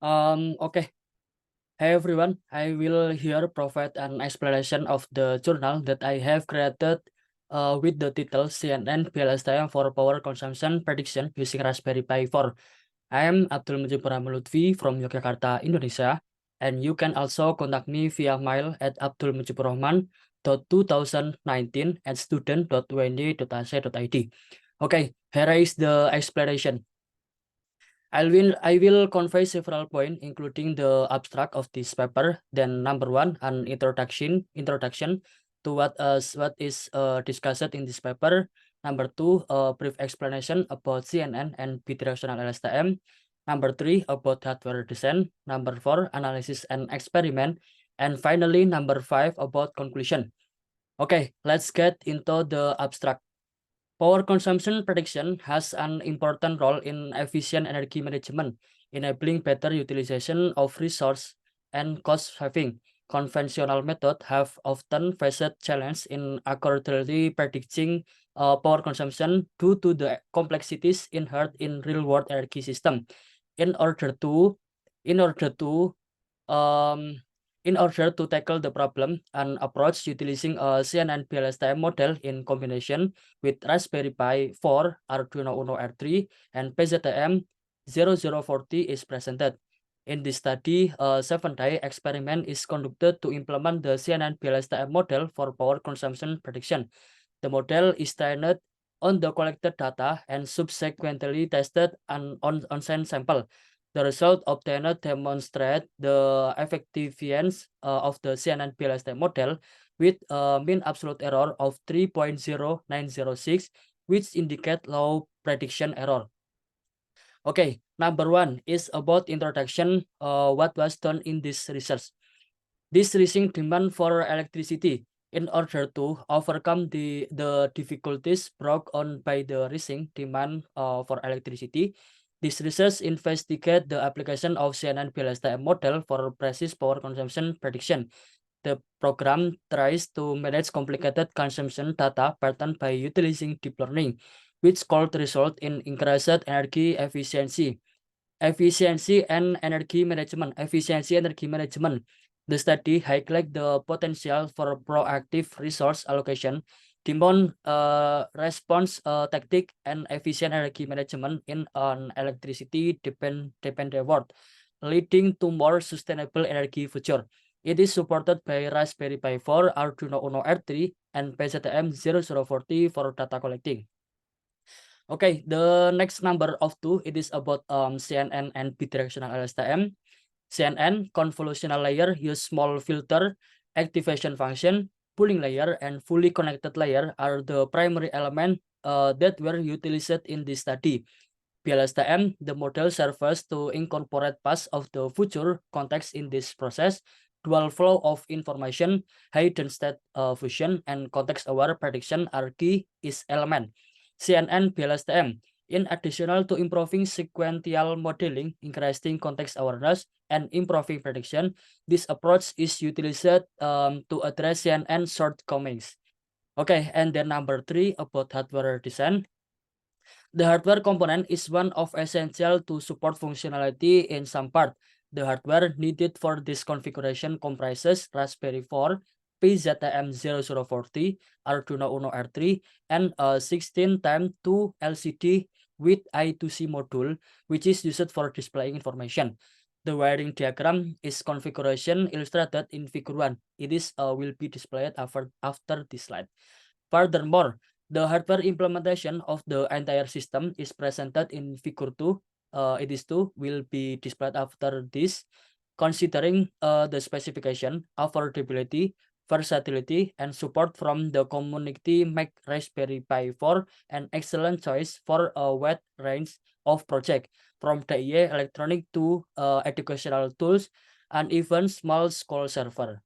Okay. Hey everyone, I will here provide an explanation of the journal that I have created with the title CNN PLSTM for Power Consumption Prediction using Raspberry Pi 4. I am Abdul Mujib Lutfi from Yogyakarta, Indonesia, and you can also contact me via mail at abdulmujibrohman.2019@student.und.ac.id. Okay, here is the explanation. I will convey several points, including the abstract of this paper. Then number one, an introduction to what is discussed in this paper. Number two, a brief explanation about CNN and bidirectional LSTM. Number three, about hardware design. Number four, analysis and experiment. And finally, number five, about conclusion. Okay, let's get into the abstract. Power consumption prediction has an important role in efficient energy management, enabling better utilization of resource and cost saving. Conventional methods have often faced challenge in accurately predicting power consumption due to the complexities inherent in real-world energy system. In order to, in order to um, in order to tackle the problem, an approach utilizing a CNN PLSTM model in combination with Raspberry Pi 4, Arduino Uno R3, and PZM 0040 is presented. In this study, a 7-day experiment is conducted to implement the CNN PLSTM model for power consumption prediction. The model is trained on the collected data and subsequently tested on sample. The result obtained demonstrate the effectiveness of the CNN PLSTM model with a mean absolute error of 3.0906, which indicate low prediction error. Okay, number one is about introduction. What was done in this research? This rising demand for electricity. In order to overcome the difficulties brought on by the rising demand for electricity, this research investigate the application of CNN PLSTM model for precise power consumption prediction. The program tries to manage complicated consumption data pattern by utilizing deep learning, which could result in increased energy efficiency. Efficiency energy management. The study highlight the potential for proactive resource allocation, demand response tactic, and efficient energy management in an electricity dependent world, leading to more sustainable energy future. It is supported by Raspberry Pi 4, Arduino Uno R3, and PZM 0040 for data collecting. Okay, the next number of two, it is about CNN and bidirectional LSTM. CNN, convolutional layer, use small filter, activation function, pooling layer, and fully connected layer are the primary element that were utilized in this study. PLSTM, the model serves to incorporate parts of the future context in this process. Dual flow of information, hidden state fusion, and context-aware prediction are key is element. CNN PLSTM, in addition to improving sequential modeling, increasing context awareness, and improving prediction, this approach is utilized to address CNN shortcomings. Okay, and then number three about hardware design. The hardware component is one of essential to support functionality in some part. The hardware needed for this configuration comprises Raspberry 4, PZM0040, Arduino Uno R3, and a 16x2 LCD with I2C module, which is used for displaying information. The wiring diagram is configuration illustrated in figure 1. It is will be displayed after this slide. Furthermore, the hardware implementation of the entire system is presented in figure 2. It is 2 will be displayed after this. Considering the specification, affordability, versatility, and support from the community make Raspberry Pi 4 an excellent choice for a wide range of projects, from DIY electronic to educational tools, and even small school server.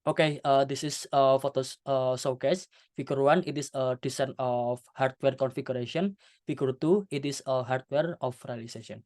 Okay, this is photos showcase. Figure 1, it is a design of hardware configuration. Figure 2, it is a hardware of realization.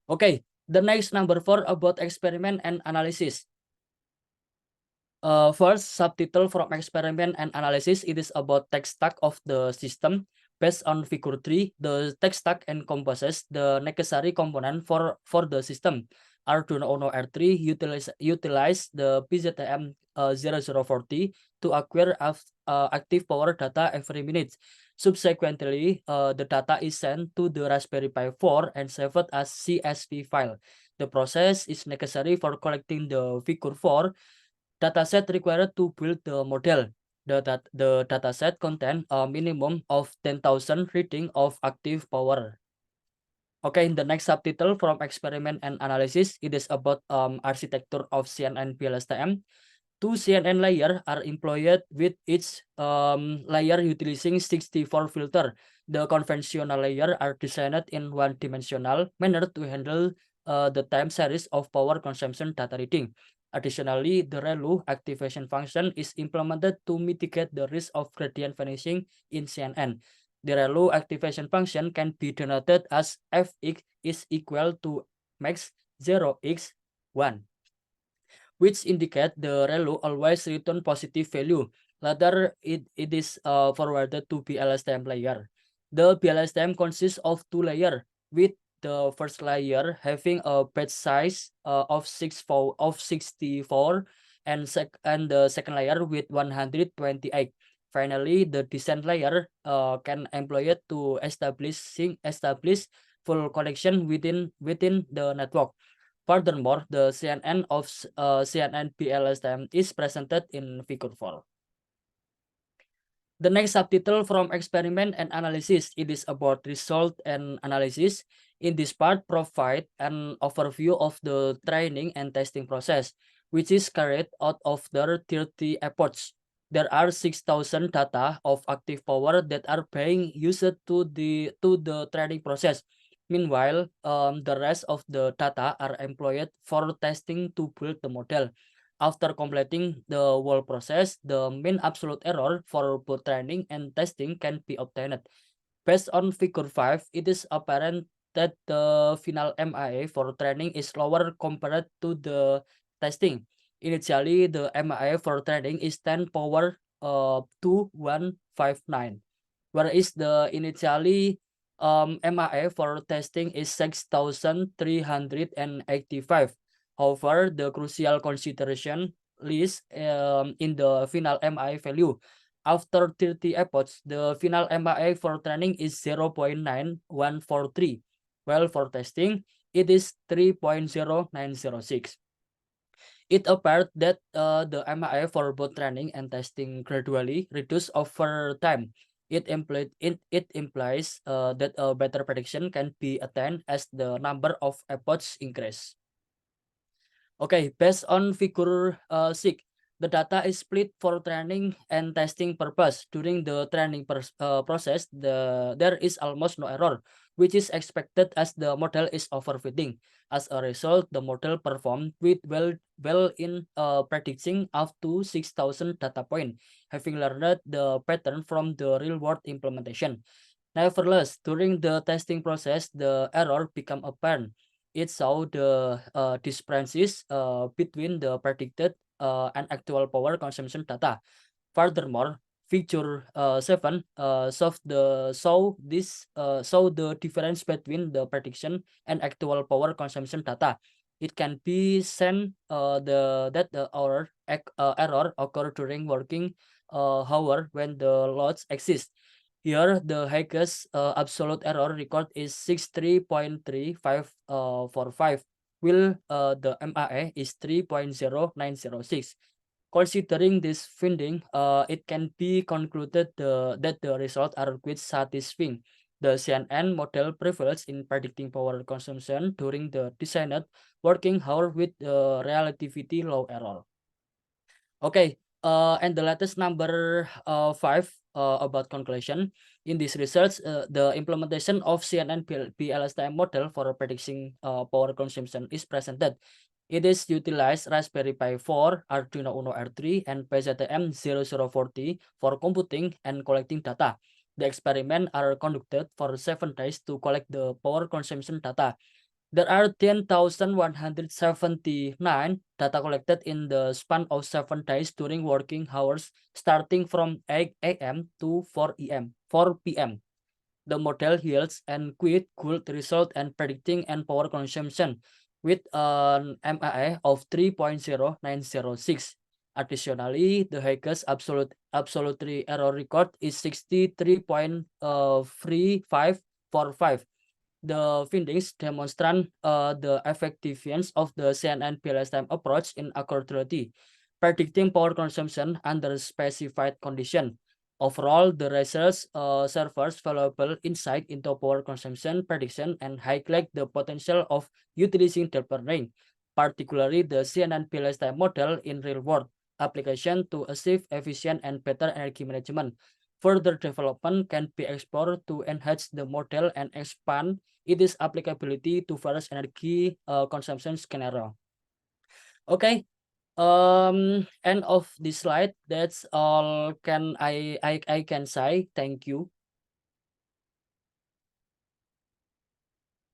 Okay, the next number 4 about experiment and analysis. First, subtitle from experiment and analysis, it is about tech stack of the system. Based on figure 3, the tech stack encompasses the necessary component for the system. Arduino Uno R3 utilize the PZM 0040 to acquire active power data every minute. Subsequently, the data is sent to the Raspberry Pi 4 and saved as CSV file. The process is necessary for collecting the figure 4 dataset required to build the model. The dataset contain a minimum of 10,000 reading of active power. Okay, in the next subtitle from experiment and analysis, it is about architecture of CNN PLSTM. Two CNN layers are employed with each layer utilizing 64 filter. The conventional layer are designed in one-dimensional manner to handle the time series of power consumption data reading. Additionally, the ReLU activation function is implemented to mitigate the risk of gradient vanishing in CNN. The ReLU activation function can be denoted as Fx is equal to max 0x1. Which indicate the ReLU always return positive value. Later, it is forwarded to BLSTM layer. The BLSTM consists of two layers, with the first layer having a batch size of 64 and the second layer with 128. Finally, the descent layer can employ it to establish full connection within the network. Furthermore, the CNN of CNN BLSTM is presented in figure 4. The next subtitle from experiment and analysis, it is about result and analysis. In this part, provide an overview of the training and testing process, which is carried out of the 30 efforts. There are 6,000 data of active power that are being used to the training process. Meanwhile, the rest of the data are employed for testing to build the model. After completing the whole process, the mean absolute error for both training and testing can be obtained. Based on figure 5, it is apparent that the final MIA for training is lower compared to the testing. Initially, the MIA for training is 10 power 2159, whereas the initially MIA for testing is 6,385. However, the crucial consideration lies in the final MIA value. After 30 efforts, the final MIA for training is 0.9143, while for testing, it is 3.0906. It appeared that the MIA for both training and testing gradually reduced over time. It implies that a better prediction can be attained as the number of efforts increase. Okay, based on figure 6, the data is split for training and testing purpose. During the training process, there is almost no error, which is expected as the model is overfitting. As a result, the model performed with well in predicting up to 6,000 data points, having learned the pattern from the real-world implementation. Nevertheless, during the testing process, the error became apparent. It saw the discrepancies between the predicted and actual power consumption data. Furthermore, figure 7 show the difference between the prediction and actual power consumption data. It can be seen that the error occur during working hour when the loads exist. Here, the highest absolute error record is 63.3545, while the MIA is 3.0906. Considering this finding, it can be concluded that the results are quite satisfying. The CNN model prevails in predicting power consumption during the designed working hour with relativity low error. Okay, and the latest number 5 about conclusion. In this research, the implementation of CNN BLSTM model for predicting power consumption is presented. It is utilized Raspberry Pi 4, Arduino Uno R3, and PZM 0040 for computing and collecting data. The experiments are conducted for 7 days to collect the power consumption data. There are 10,179 data collected in the span of 7 days during working hours starting from 8 a.m. to 4 p.m. The model yields and quite good result and predicting and power consumption with an MAE of 3.0906. Additionally, the highest absolute error record is 63.3545. The findings demonstrate the effectiveness of the CNN PLS-time approach in accuracy, predicting power consumption under specified conditions. Overall, the results serves valuable insight into power consumption prediction and highlight the potential of utilizing deep learning, particularly the CNN PLS-time model in real-world application to achieve efficient and better energy management. Further development can be explored to enhance the model and expand its applicability to various energy consumption scenario. Okay, end of this slide. That's all can I can say. Thank you.